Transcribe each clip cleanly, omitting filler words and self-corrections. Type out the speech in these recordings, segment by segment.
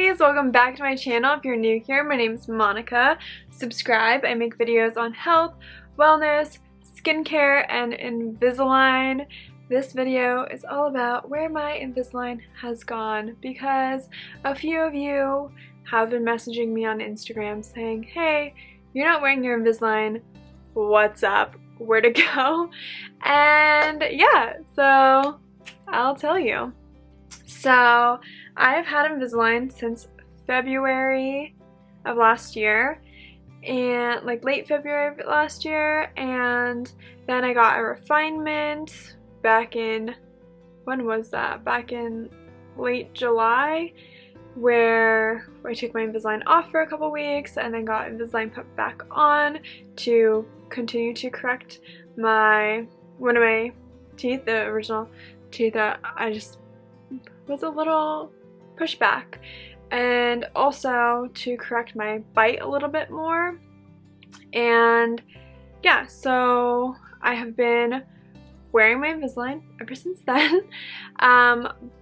ladies, welcome back to my channel. If you're new here, my name is Monica. Subscribe. I make videos on health, wellness, skincare, and Invisalign. This video is all about where my Invisalign has gone because a few of you have been messaging me on Instagram saying, hey, you're not wearing your Invisalign. What's up? Where to go? And yeah, so I'll tell you. So I've had Invisalign since February of last year, and like late February of last year, and then I got a refinement back in, when was that? Back in late July, where I took my Invisalign off for a couple weeks and then got Invisalign put back on to continue to correct one of my teeth, the original teeth that I just was a little pushed back, and also to correct my bite a little bit more. And yeah, so I have been wearing my Invisalign ever since then.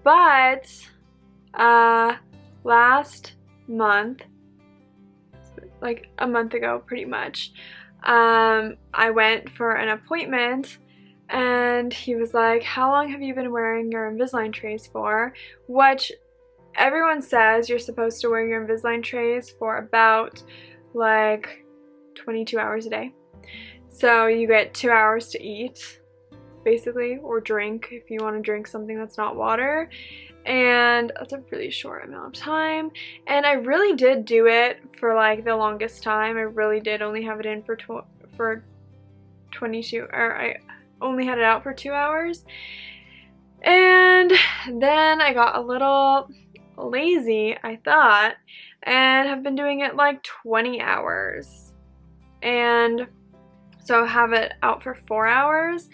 But last month, like a month ago pretty much, I went for an appointment and he was like, how long have you been wearing your Invisalign trays for? Which everyone says you're supposed to wear your Invisalign trays for about like 22 hours a day. So you get 2 hours to eat, basically, or drink if you want to drink something that's not water. And that's a really short amount of time. And I really did do it for like the longest time. I really did only have it in for 22, or I only had it out for 2 hours. And then I got a little lazy, I thought, and have been doing it like 20 hours. And so I have it out for 4 hours,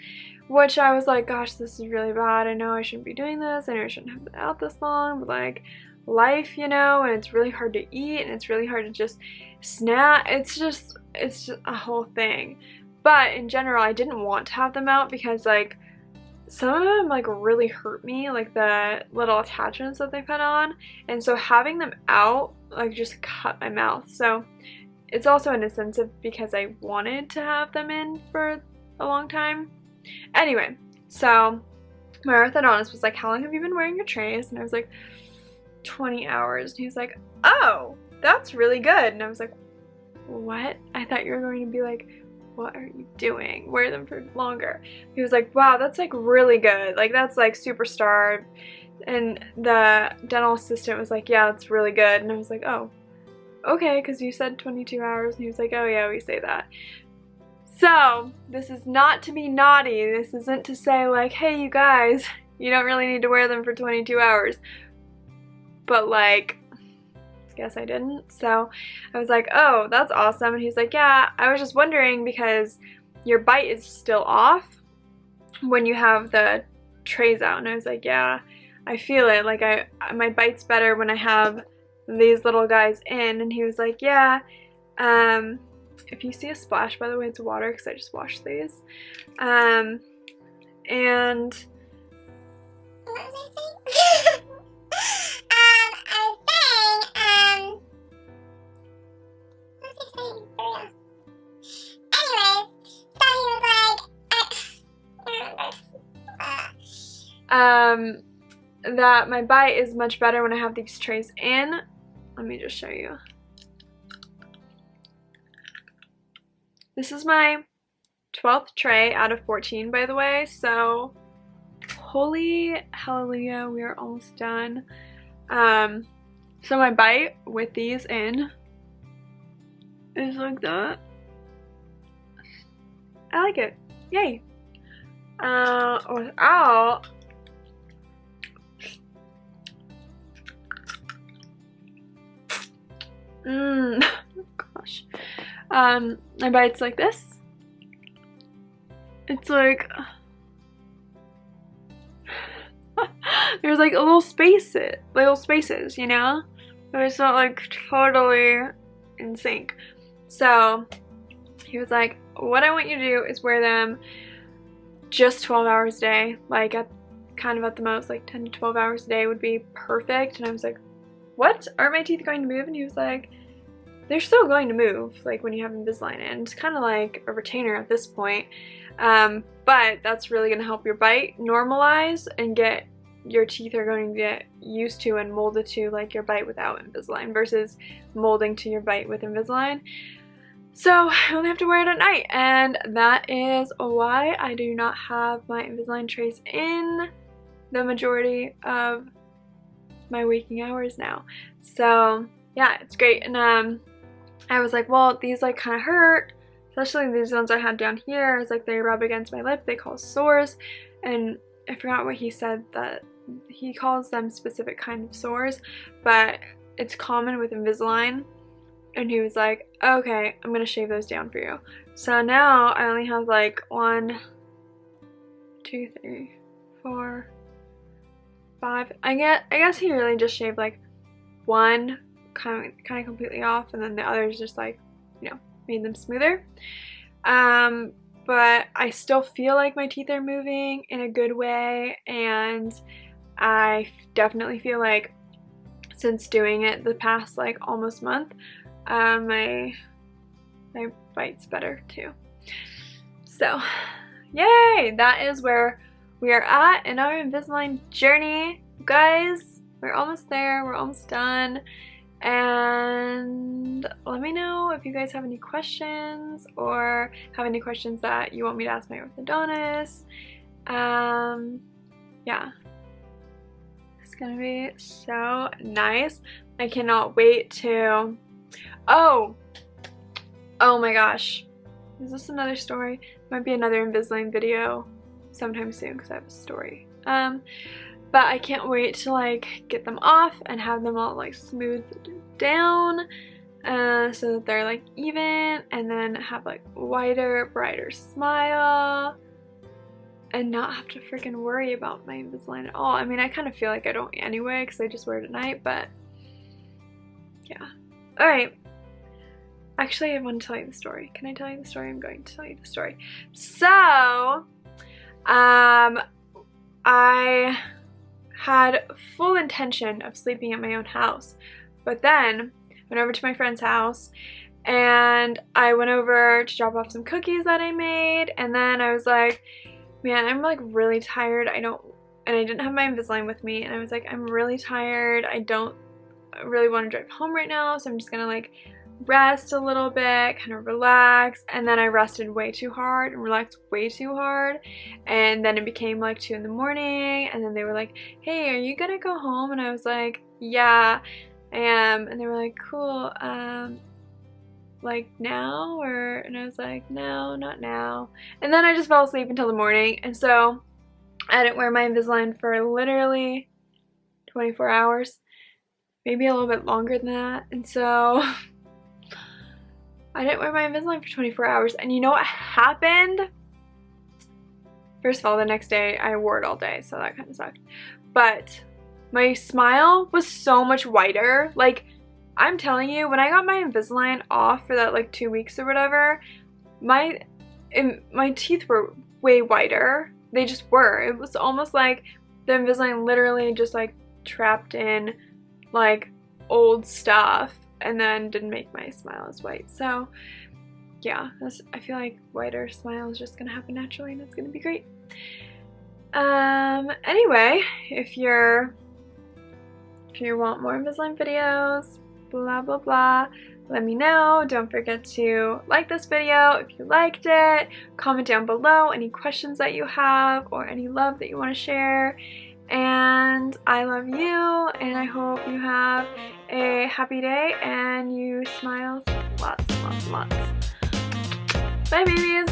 which I was like, gosh, this is really bad. I know I shouldn't be doing this. I know I shouldn't have it out this long, but like life, you know, and it's really hard to eat and it's really hard to just snack. It's just a whole thing. But in general, I didn't want to have them out because like some of them like really hurt me, like the little attachments that they put on. And so having them out like just cut my mouth. So it's also an incentive because I wanted to have them in for a long time. Anyway, so my orthodontist was like, how long have you been wearing your trays? And I was like, 20 hours. And he was like, oh, that's really good. And I was like, what? I thought you were going to be like, what are you doing? Wear them for longer. He was like, wow, that's like really good. Like that's like superstar. And the dental assistant was like, yeah, that's really good. And I was like, oh, okay, because you said 22 hours. And he was like, oh yeah, we say that. So this is not to be naughty. This isn't to say like, hey, you guys, you don't really need to wear them for 22 hours. But like, guess I didn't. So I was like, oh, that's awesome. And he's like, yeah, I was just wondering because your bite is still off when you have the trays out. And I was like, yeah, I feel it. Like my bite's better when I have these little guys in. And he was like, yeah, if you see a splash, by the way, it's water because I just washed these. And what was I saying? That my bite is much better when I have these trays in. Let me just show you. This is my 12th tray out of 14, by the way, so holy hallelujah, we are almost done. So my bite with these in is like that. I like it. Yay. Without, gosh. My bite's like this. It's like there's like little spaces, you know? But it's not like totally in sync. So he was like, what I want you to do is wear them just 12 hours a day, like at kind of at the most like 10 to 12 hours a day would be perfect. And I was like, what? Aren't my teeth going to move? And he was like, they're still going to move, like when you have Invisalign in. It's kind of like a retainer at this point. But that's really going to help your bite normalize and get your teeth are going to get used to and molded to like your bite without Invisalign versus molding to your bite with Invisalign. So I only have to wear it at night, and that is why I do not have my Invisalign trays in the majority of my waking hours now. So yeah, it's great. And I was like, well, these like kind of hurt, especially these ones I had down here. It's like they rub against my lip, they cause sores, and I forgot what he said, that he calls them specific kind of sores, but it's common with Invisalign. And he was like, okay, I'm gonna shave those down for you. So now I only have like 1, 2, 3, 4, 5. I guess he really just shaved like one kind of completely off, and then the others just like, you know, made them smoother. But I still feel like my teeth are moving in a good way, and I definitely feel like since doing it the past like almost month, my bite's better too. So yay, that is where we are at in our Invisalign journey, guys. We're almost there, we're almost done. And let me know if you guys have any questions or have any questions that you want me to ask my orthodontist. Yeah, it's gonna be so nice. I cannot wait to, oh my gosh, is this another story? Might be another Invisalign video sometime soon because I have a story. But I can't wait to like get them off and have them all like smoothed down so that they're like even, and then have like wider, brighter smile and not have to freaking worry about my Invisalign at all. I mean, I kind of feel like I don't anyway because I just wear it at night, but yeah. Alright. Actually, I want to tell you the story. Can I tell you the story? I'm going to tell you the story. So, I had full intention of sleeping at my own house, but then went over to my friend's house and I went over to drop off some cookies that I made, and then I was like, man, I'm like really tired. And I didn't have my Invisalign with me, and I was like, I'm really tired. I don't really want to drive home right now, so I'm just gonna like rest a little bit, kind of relax. And then I rested way too hard and relaxed way too hard, and then it became like 2 in the morning, and then they were like, hey, are you gonna go home? And I was like, yeah, I am. And they were like, cool, like now? And I was like, no, not now. And then I just fell asleep until the morning, and so I didn't wear my Invisalign for literally 24 hours, maybe a little bit longer than that. And so I didn't wear my Invisalign for 24 hours, and you know what happened? First of all, the next day I wore it all day, so that kind of sucked. But my smile was so much whiter. Like, I'm telling you, when I got my Invisalign off for that like 2 weeks or whatever, my teeth were way whiter. They just were. It was almost like the Invisalign literally just like trapped in like old stuff and then didn't make my smile as white. So yeah, I feel like whiter smile is just gonna happen naturally, and it's gonna be great. Anyway, if you want more Invisalign videos, blah blah blah, let me know. Don't forget to like this video if you liked it. Comment down below any questions that you have or any love that you want to share. And I love you, and I hope you have a happy day and you smile lots, lots, lots. Bye, babies!